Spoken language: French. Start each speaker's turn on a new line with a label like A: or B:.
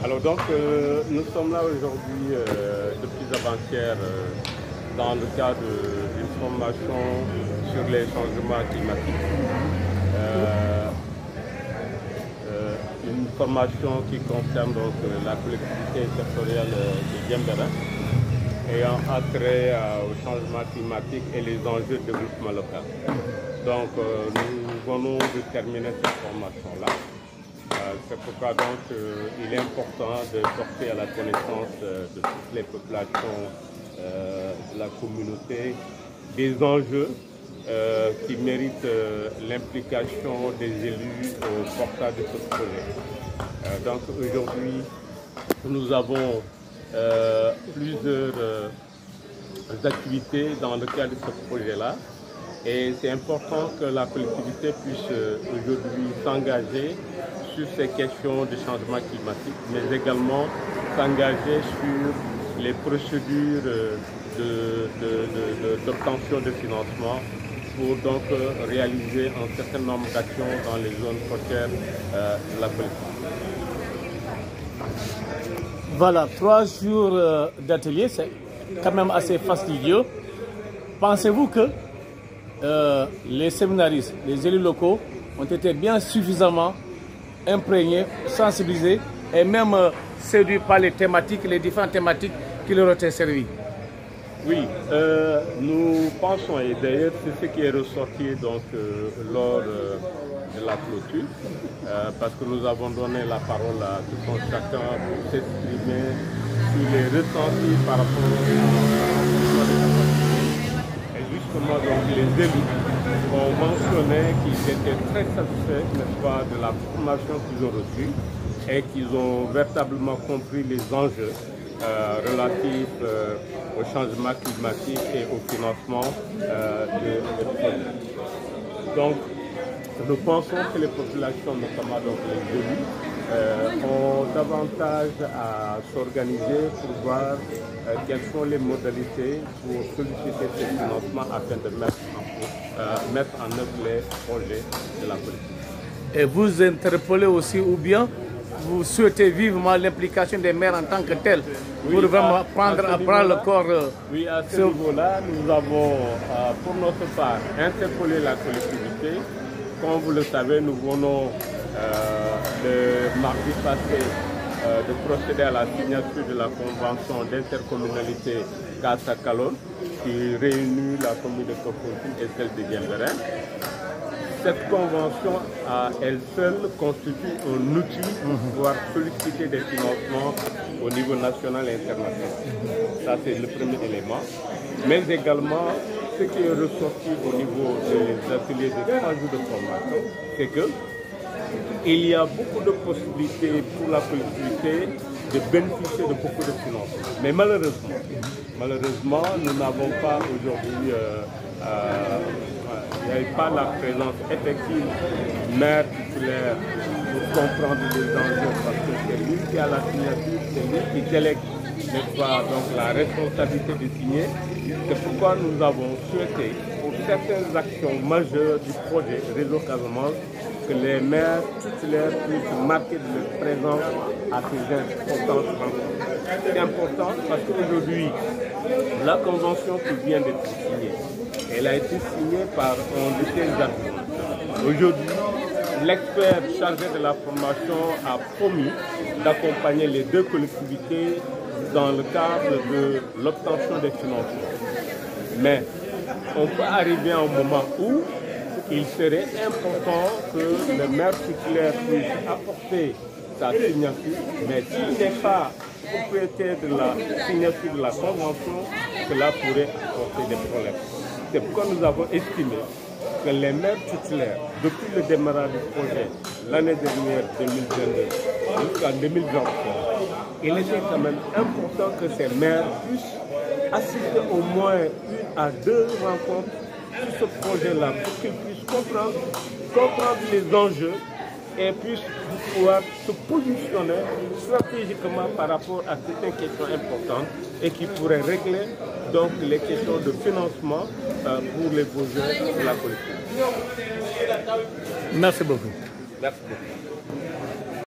A: Alors donc, nous sommes là aujourd'hui, depuis avant-hier, dans le cadre d'une formation sur les changements climatiques. Une formation qui concerne donc la collectivité territoriale de Diembéring, ayant attrait au changement climatique et les enjeux de développement local. Donc nous venons de terminer cette formation-là. C'est pourquoi donc il est important de porter à la connaissance de toutes les populations de la communauté des enjeux qui méritent l'implication des élus au portage de ce projet. Donc aujourd'hui, nous avons plusieurs activités dans le cadre de ce projet-là. Et c'est important que la collectivité puisse aujourd'hui s'engager sur ces questions de changement climatique, mais également s'engager sur les procédures d'obtention de financement pour donc réaliser un certain nombre d'actions dans les zones côtières de la collectivité.
B: Voilà, 3 jours d'atelier, c'est quand même assez fastidieux. Pensez-vous que les séminaristes, les élus locaux ont été bien suffisamment imprégnés, sensibilisés et même séduits par les thématiques, les différentes thématiques qui leur ont été servies?
A: Oui, nous pensons, et d'ailleurs c'est ce qui est ressorti donc, lors de la clôture, parce que nous avons donné la parole à tout un chacun pour s'exprimer sur les ressentis par rapport à justement, donc, les élus ont mentionné qu'ils étaient très satisfaits, n'est-ce pas, de la formation qu'ils ont reçue et qu'ils ont véritablement compris les enjeux relatifs au changement climatique et au financement des projets. Donc, nous pensons que les populations, notamment donc les élus, ont davantage à s'organiser pour voir quelles sont les modalités pour solliciter ces financements afin de mettre en œuvre les projets de la politique.
B: Et vous interpellez aussi, ou bien vous souhaitez vivement l'implication des maires en tant que tels, pour vraiment prendre à bras le corps?
A: Oui, à ce niveau-là, nous avons, pour notre part, interpellé la collectivité. Comme vous le savez, nous venons le mardi passé de procéder à la signature de la convention d'intercommunalité Casa-Kalon qui réunit la commune de Kafountine et celle de Diembéring. Cette convention à elle seule constitue un outil pour pouvoir solliciter des financements au niveau national et international. Ça, c'est le premier élément. Mais également, ce qui est ressorti au niveau des ateliers de 3 jours de formation, c'est que il y a beaucoup de possibilités pour la collectivité de bénéficier de beaucoup de financements. Mais malheureusement, nous n'avons pas aujourd'hui, il n'y a pas la présence effective du maire titulaire pour comprendre les enjeux, parce que c'est lui qui a la signature, c'est lui qui délègue, n'est-ce pas, donc la responsabilité de signer. C'est pourquoi nous avons souhaité, pour certaines actions majeures du projet Réseau Casamance, que les maires titulaires puissent marquer de leur présence à ces importantes rencontres. C'est important parce qu'aujourd'hui, la convention qui vient d'être signée, elle a été signée par un de ses acteurs. Aujourd'hui, l'expert chargé de la formation a promis d'accompagner les 2 collectivités dans le cadre de l'obtention des financements. Mais on peut arriver à un moment où il serait important que le maire titulaire puisse apporter sa signature, mais s'il n'est pas propriétaire de la signature de la convention, cela pourrait apporter des problèmes. C'est pourquoi nous avons estimé que les maires titulaires, depuis le démarrage du projet, l'année dernière 2022 jusqu'à 2023, il était quand même important que ces maires puissent assister au moins 1 à 2 rencontres sur ce projet-là pour qu'ils puissent comprendre les enjeux et puissent pouvoir se positionner stratégiquement par rapport à certaines questions importantes et qui pourraient régler donc les questions de financement pour les besoins de la collectivité.
B: Merci beaucoup.
A: Merci beaucoup.